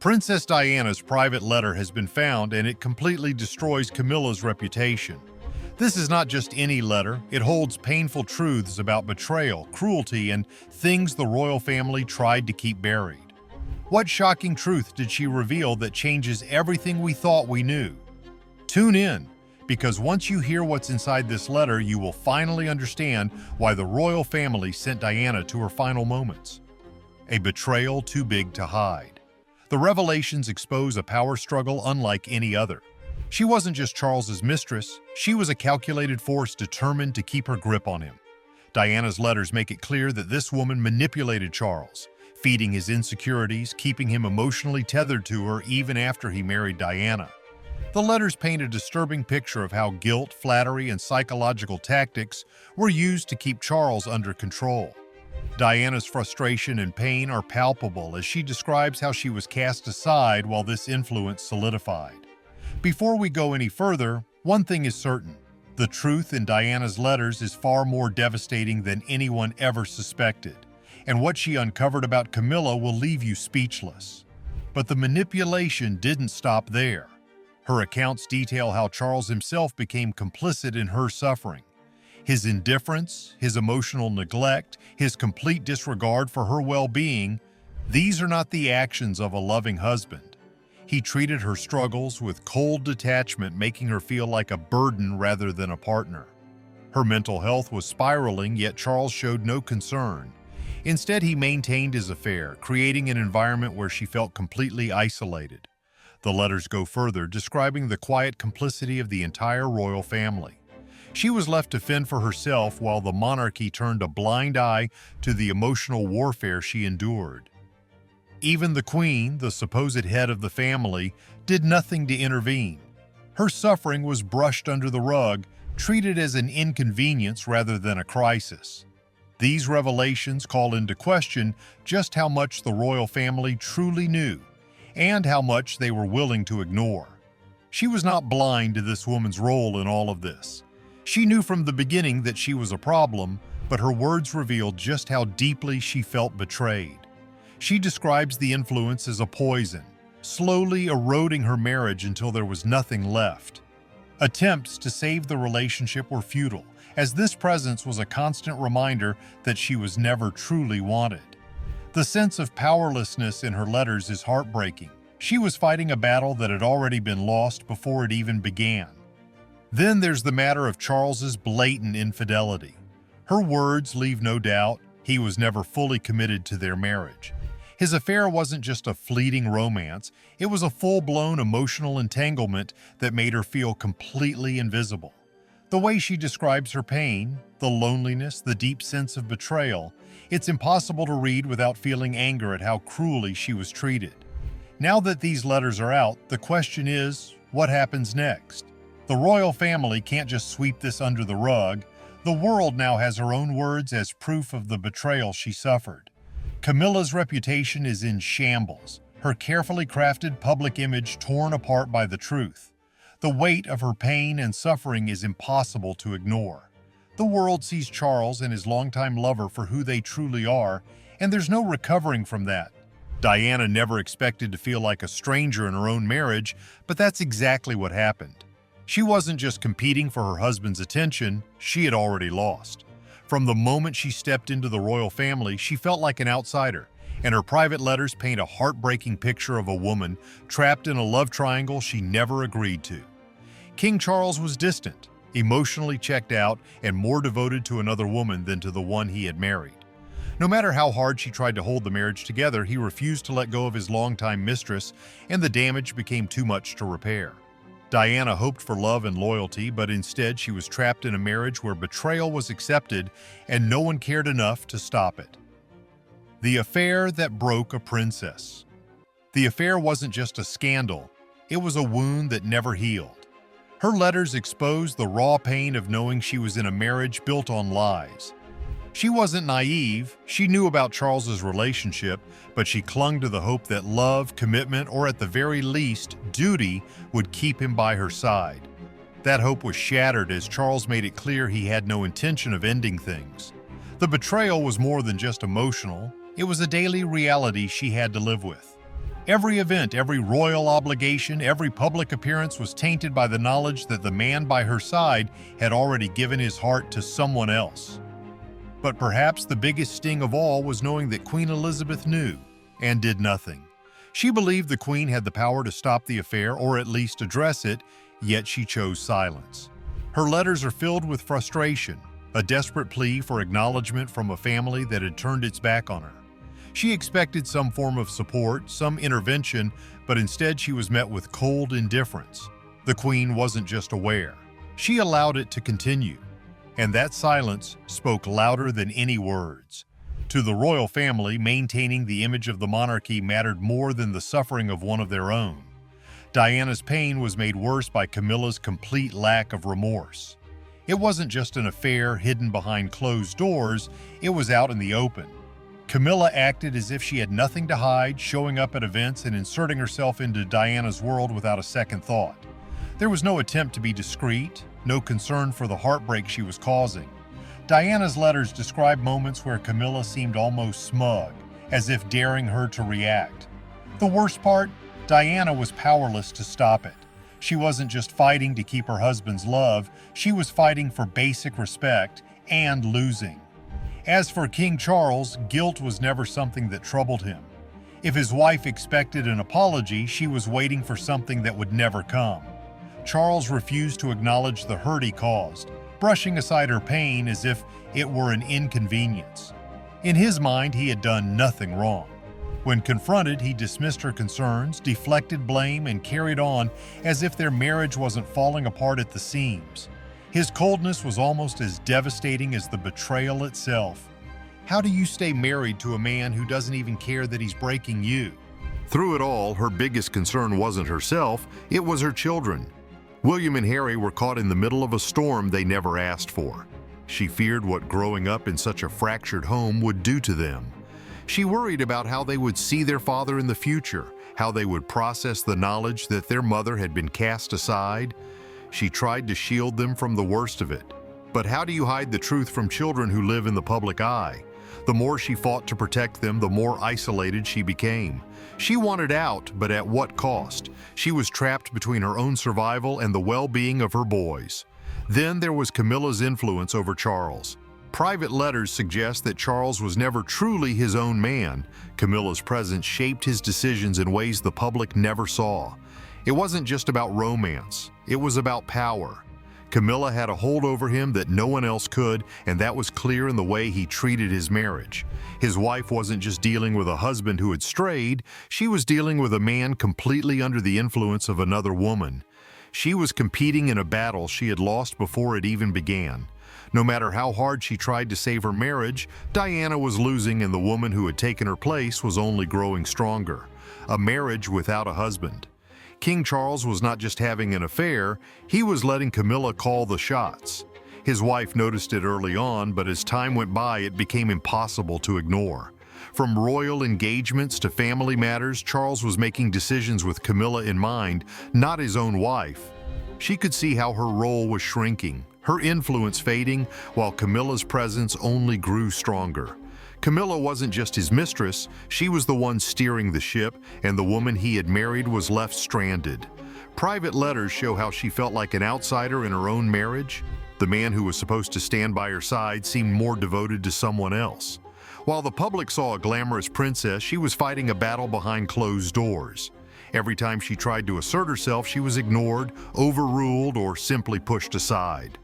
Princess Diana's private letter has been found, and it completely destroys Camilla's reputation. This is not just any letter, it holds painful truths about betrayal, cruelty, and things the royal family tried to keep buried. What shocking truth did she reveal that changes everything we thought we knew? Tune in, because once you hear what's inside this letter, you will finally understand why the royal family sent Diana to her final moments. A betrayal too big to hide. The revelations expose a power struggle unlike any other. She wasn't just Charles's mistress, she was a calculated force determined to keep her grip on him. Diana's letters make it clear that this woman manipulated Charles, feeding his insecurities, keeping him emotionally tethered to her even after he married Diana. The letters paint a disturbing picture of how guilt, flattery, and psychological tactics were used to keep Charles under control. Diana's frustration and pain are palpable as she describes how she was cast aside while this influence solidified. Before we go any further, one thing is certain. The truth in Diana's letters is far more devastating than anyone ever suspected, and what she uncovered about Camilla will leave you speechless. But the manipulation didn't stop there. Her accounts detail how Charles himself became complicit in her suffering. His indifference, his emotional neglect, his complete disregard for her well-being, these are not the actions of a loving husband. He treated her struggles with cold detachment, making her feel like a burden rather than a partner. Her mental health was spiraling, yet Charles showed no concern. Instead, he maintained his affair, creating an environment where she felt completely isolated. The letters go further, describing the quiet complicity of the entire royal family. She was left to fend for herself while the monarchy turned a blind eye to the emotional warfare she endured. Even the queen, the supposed head of the family, did nothing to intervene. Her suffering was brushed under the rug, treated as an inconvenience rather than a crisis. These revelations call into question just how much the royal family truly knew, and how much they were willing to ignore. She was not blind to this woman's role in all of this. She knew from the beginning that she was a problem, but her words revealed just how deeply she felt betrayed. She describes the influence as a poison, slowly eroding her marriage until there was nothing left. Attempts to save the relationship were futile, as this presence was a constant reminder that she was never truly wanted. The sense of powerlessness in her letters is heartbreaking. She was fighting a battle that had already been lost before it even began. Then there's the matter of Charles's blatant infidelity. Her words leave no doubt he was never fully committed to their marriage. His affair wasn't just a fleeting romance, it was a full-blown emotional entanglement that made her feel completely invisible. The way she describes her pain, the loneliness, the deep sense of betrayal, it's impossible to read without feeling anger at how cruelly she was treated. Now that these letters are out, the question is, what happens next? The royal family can't just sweep this under the rug. The world now has her own words as proof of the betrayal she suffered. Camilla's reputation is in shambles, her carefully crafted public image torn apart by the truth. The weight of her pain and suffering is impossible to ignore. The world sees Charles and his longtime lover for who they truly are, and there's no recovering from that. Diana never expected to feel like a stranger in her own marriage, but that's exactly what happened. She wasn't just competing for her husband's attention, she had already lost. From the moment she stepped into the royal family, she felt like an outsider, and her private letters paint a heartbreaking picture of a woman trapped in a love triangle she never agreed to. King Charles was distant, emotionally checked out, and more devoted to another woman than to the one he had married. No matter how hard she tried to hold the marriage together, he refused to let go of his longtime mistress, and the damage became too much to repair. Diana hoped for love and loyalty, but instead she was trapped in a marriage where betrayal was accepted and no one cared enough to stop it. The affair that broke a princess. The affair wasn't just a scandal, it was a wound that never healed. Her letters exposed the raw pain of knowing she was in a marriage built on lies. She wasn't naive, she knew about Charles's relationship, but she clung to the hope that love, commitment, or at the very least, duty would keep him by her side. That hope was shattered as Charles made it clear he had no intention of ending things. The betrayal was more than just emotional, it was a daily reality she had to live with. Every event, every royal obligation, every public appearance was tainted by the knowledge that the man by her side had already given his heart to someone else. But perhaps the biggest sting of all was knowing that Queen Elizabeth knew and did nothing. She believed the Queen had the power to stop the affair or at least address it, yet she chose silence. Her letters are filled with frustration, a desperate plea for acknowledgement from a family that had turned its back on her. She expected some form of support, some intervention, but instead she was met with cold indifference. The Queen wasn't just aware. She allowed it to continue. And that silence spoke louder than any words. To the royal family, maintaining the image of the monarchy mattered more than the suffering of one of their own. Diana's pain was made worse by Camilla's complete lack of remorse. It wasn't just an affair hidden behind closed doors, it was out in the open. Camilla acted as if she had nothing to hide, showing up at events and inserting herself into Diana's world without a second thought. There was no attempt to be discreet, no concern for the heartbreak she was causing. Diana's letters describe moments where Camilla seemed almost smug, as if daring her to react. The worst part, Diana was powerless to stop it. She wasn't just fighting to keep her husband's love, she was fighting for basic respect and losing. As for King Charles, guilt was never something that troubled him. If his wife expected an apology, she was waiting for something that would never come. Charles refused to acknowledge the hurt he caused, brushing aside her pain as if it were an inconvenience. In his mind, he had done nothing wrong. When confronted, he dismissed her concerns, deflected blame, and carried on as if their marriage wasn't falling apart at the seams. His coldness was almost as devastating as the betrayal itself. How do you stay married to a man who doesn't even care that he's breaking you? Through it all, her biggest concern wasn't herself, it was her children. William and Harry were caught in the middle of a storm they never asked for. She feared what growing up in such a fractured home would do to them. She worried about how they would see their father in the future, how they would process the knowledge that their mother had been cast aside. She tried to shield them from the worst of it. But how do you hide the truth from children who live in the public eye? The more she fought to protect them, the more isolated she became. She wanted out, but at what cost? She was trapped between her own survival and the well-being of her boys. Then there was Camilla's influence over Charles. Private letters suggest that Charles was never truly his own man. Camilla's presence shaped his decisions in ways the public never saw. It wasn't just about romance, it was about power. Camilla had a hold over him that no one else could, and that was clear in the way he treated his marriage. His wife wasn't just dealing with a husband who had strayed, she was dealing with a man completely under the influence of another woman. She was competing in a battle she had lost before it even began. No matter how hard she tried to save her marriage, Diana was losing and the woman who had taken her place was only growing stronger. A marriage without a husband. King Charles was not just having an affair, he was letting Camilla call the shots. His wife noticed it early on, but as time went by, it became impossible to ignore. From royal engagements to family matters, Charles was making decisions with Camilla in mind, not his own wife. She could see how her role was shrinking, her influence fading, while Camilla's presence only grew stronger. Camilla wasn't just his mistress, she was the one steering the ship, and the woman he had married was left stranded. Private letters show how she felt like an outsider in her own marriage. The man who was supposed to stand by her side seemed more devoted to someone else. While the public saw a glamorous princess, she was fighting a battle behind closed doors. Every time she tried to assert herself, she was ignored, overruled, or simply pushed aside.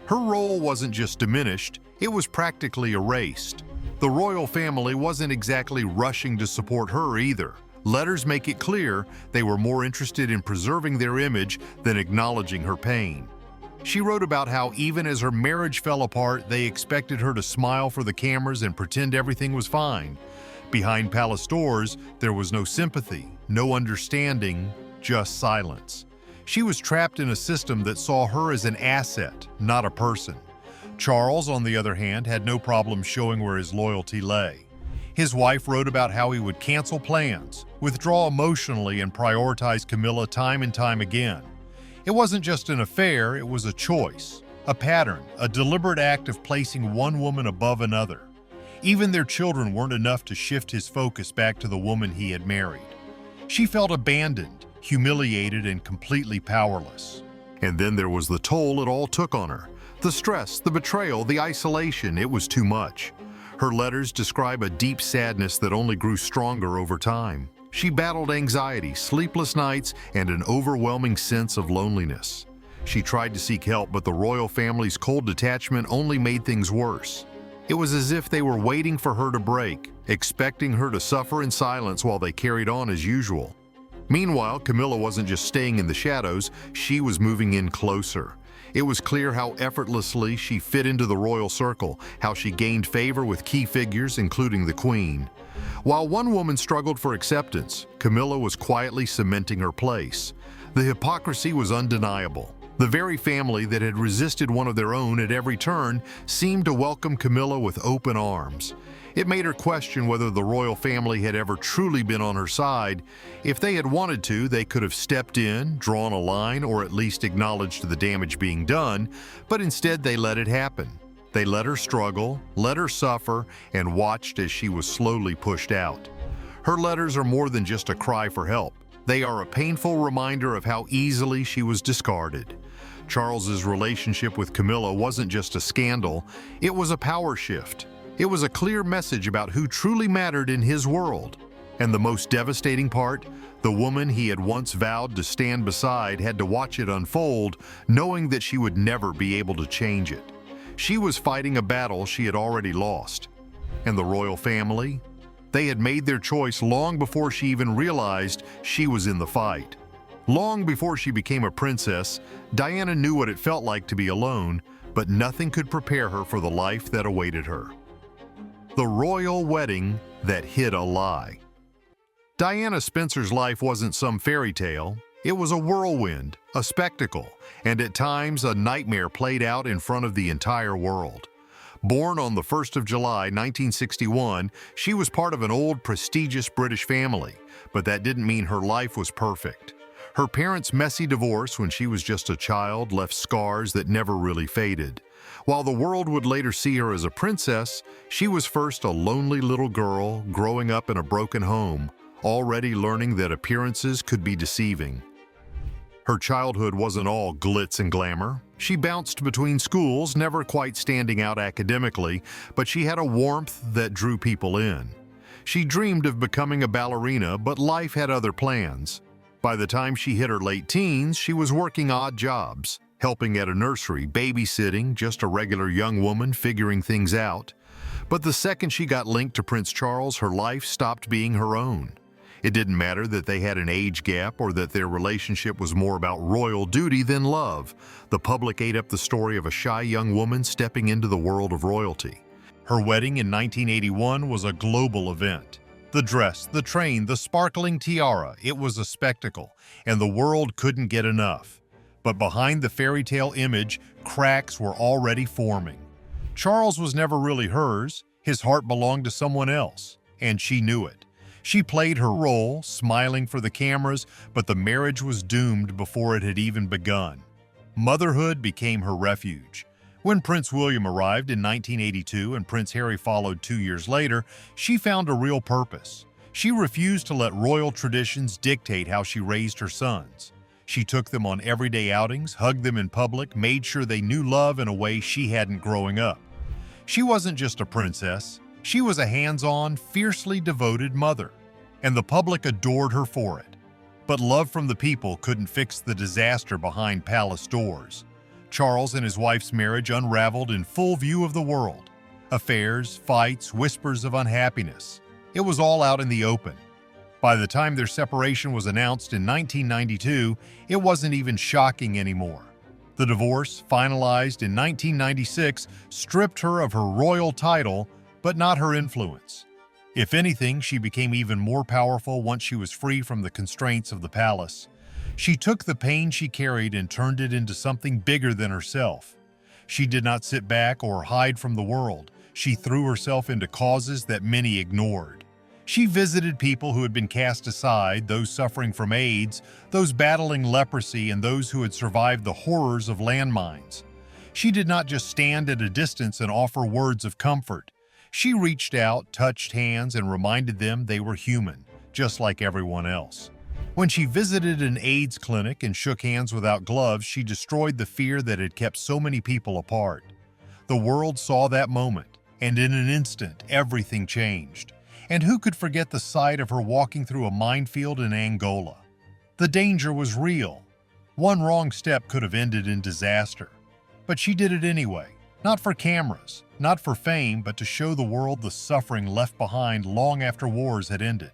Her role wasn't just diminished, it was practically erased. The royal family wasn't exactly rushing to support her either. Letters make it clear they were more interested in preserving their image than acknowledging her pain. She wrote about how even as her marriage fell apart, they expected her to smile for the cameras and pretend everything was fine. Behind palace doors, there was no sympathy, no understanding, just silence. She was trapped in a system that saw her as an asset, not a person. Charles, on the other hand, had no problem showing where his loyalty lay. His wife wrote about how he would cancel plans, withdraw emotionally, and prioritize Camilla time and time again. It wasn't just an affair, it was a choice, a pattern, a deliberate act of placing one woman above another. Even their children weren't enough to shift his focus back to the woman he had married. She felt abandoned, humiliated, and completely powerless. And then there was the toll it all took on her. The stress, the betrayal, the isolation, it was too much. Her letters describe a deep sadness that only grew stronger over time. She battled anxiety, sleepless nights, and an overwhelming sense of loneliness. She tried to seek help, but the royal family's cold detachment only made things worse. It was as if they were waiting for her to break, expecting her to suffer in silence while they carried on as usual. Meanwhile, Camilla wasn't just staying in the shadows, she was moving in closer. It was clear how effortlessly she fit into the royal circle, how she gained favor with key figures, including the Queen. While one woman struggled for acceptance, Camilla was quietly cementing her place. The hypocrisy was undeniable. The very family that had resisted one of their own at every turn seemed to welcome Camilla with open arms. It made her question whether the royal family had ever truly been on her side. If they had wanted to, they could have stepped in, drawn a line, or at least acknowledged the damage being done, but instead they let it happen. They let her struggle, let her suffer, and watched as she was slowly pushed out. Her letters are more than just a cry for help. They are a painful reminder of how easily she was discarded. Charles's relationship with Camilla wasn't just a scandal, it was a power shift. It was a clear message about who truly mattered in his world. And the most devastating part, the woman he had once vowed to stand beside had to watch it unfold, knowing that she would never be able to change it. She was fighting a battle she had already lost. And the royal family? They had made their choice long before she even realized she was in the fight. Long before she became a princess, Diana knew what it felt like to be alone, but nothing could prepare her for the life that awaited her. The royal wedding that hid a lie. Diana Spencer's life wasn't some fairy tale. It was a whirlwind, a spectacle, and at times a nightmare played out in front of the entire world. Born on the 1st of July, 1961, she was part of an old, prestigious British family, but that didn't mean her life was perfect. Her parents' messy divorce when she was just a child left scars that never really faded. While the world would later see her as a princess, she was first a lonely little girl growing up in a broken home, already learning that appearances could be deceiving. Her childhood wasn't all glitz and glamour. She bounced between schools, never quite standing out academically, but she had a warmth that drew people in. She dreamed of becoming a ballerina, but life had other plans. By the time she hit her late teens, she was working odd jobs, helping at a nursery, babysitting, just a regular young woman figuring things out. But the second she got linked to Prince Charles, her life stopped being her own. It didn't matter that they had an age gap or that their relationship was more about royal duty than love. The public ate up the story of a shy young woman stepping into the world of royalty. Her wedding in 1981 was a global event. The dress, the train, the sparkling tiara, it was a spectacle, and the world couldn't get enough. But behind the fairy tale image, cracks were already forming. Charles was never really hers. His heart belonged to someone else, and she knew it. She played her role, smiling for the cameras, but the marriage was doomed before it had even begun. Motherhood became her refuge. When Prince William arrived in 1982 and Prince Harry followed 2 years later, she found a real purpose. She refused to let royal traditions dictate how she raised her sons. She took them on everyday outings, hugged them in public, made sure they knew love in a way she hadn't growing up. She wasn't just a princess. She was a hands-on, fiercely devoted mother, and the public adored her for it. But love from the people couldn't fix the disaster behind palace doors. Charles and his wife's marriage unraveled in full view of the world. Affairs, fights, whispers of unhappiness. It was all out in the open. By the time their separation was announced in 1992, it wasn't even shocking anymore. The divorce, finalized in 1996, stripped her of her royal title, but not her influence. If anything, she became even more powerful once she was free from the constraints of the palace. She took the pain she carried and turned it into something bigger than herself. She did not sit back or hide from the world. She threw herself into causes that many ignored. She visited people who had been cast aside, those suffering from AIDS, those battling leprosy, and those who had survived the horrors of landmines. She did not just stand at a distance and offer words of comfort. She reached out, touched hands, and reminded them they were human, just like everyone else. When she visited an AIDS clinic and shook hands without gloves, she destroyed the fear that had kept so many people apart. The world saw that moment, and in an instant, everything changed. And who could forget the sight of her walking through a minefield in Angola? The danger was real. One wrong step could have ended in disaster. But she did it anyway, not for cameras, not for fame, but to show the world the suffering left behind long after wars had ended.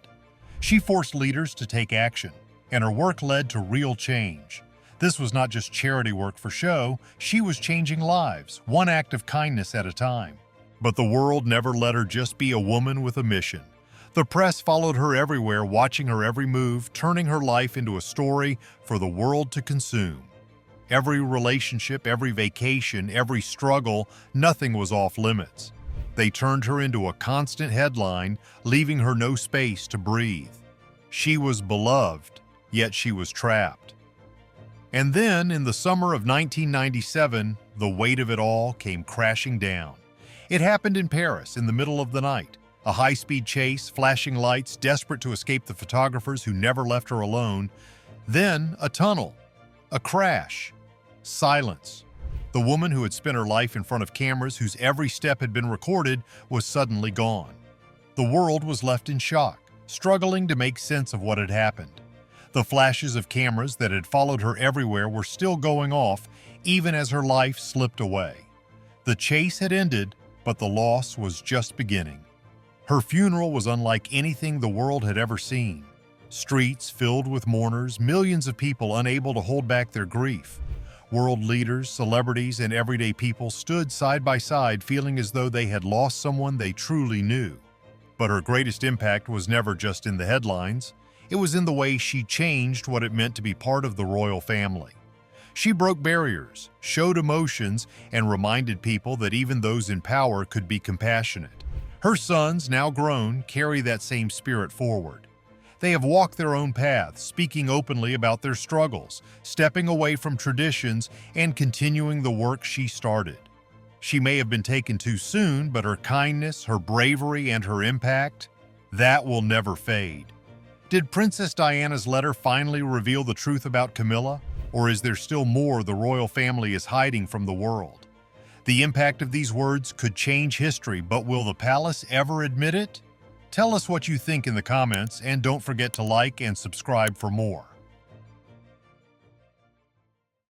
She forced leaders to take action, and her work led to real change. This was not just charity work for show, she was changing lives, one act of kindness at a time. But the world never let her just be a woman with a mission. The press followed her everywhere, watching her every move, turning her life into a story for the world to consume. Every relationship, every vacation, every struggle, nothing was off limits. They turned her into a constant headline, leaving her no space to breathe. She was beloved, yet she was trapped. And then, in the summer of 1997, the weight of it all came crashing down. It happened in Paris in the middle of the night. A high-speed chase, flashing lights, desperate to escape the photographers who never left her alone. Then, a tunnel. A crash. Silence. The woman who had spent her life in front of cameras, whose every step had been recorded, was suddenly gone. The world was left in shock, struggling to make sense of what had happened. The flashes of cameras that had followed her everywhere were still going off, even as her life slipped away. The chase had ended, but the loss was just beginning. Her funeral was unlike anything the world had ever seen. Streets filled with mourners, millions of people unable to hold back their grief. World leaders, celebrities, and everyday people stood side by side, feeling as though they had lost someone they truly knew. But her greatest impact was never just in the headlines. It was in the way she changed what it meant to be part of the royal family. She broke barriers, showed emotions, and reminded people that even those in power could be compassionate. Her sons, now grown, carry that same spirit forward. They have walked their own paths, speaking openly about their struggles, stepping away from traditions, and continuing the work she started. She may have been taken too soon, but her kindness, her bravery, and her impact, that will never fade. Did Princess Diana's letter finally reveal the truth about Camilla, or is there still more the royal family is hiding from the world? The impact of these words could change history, but will the palace ever admit it? Tell us what you think in the comments, and don't forget to like and subscribe for more.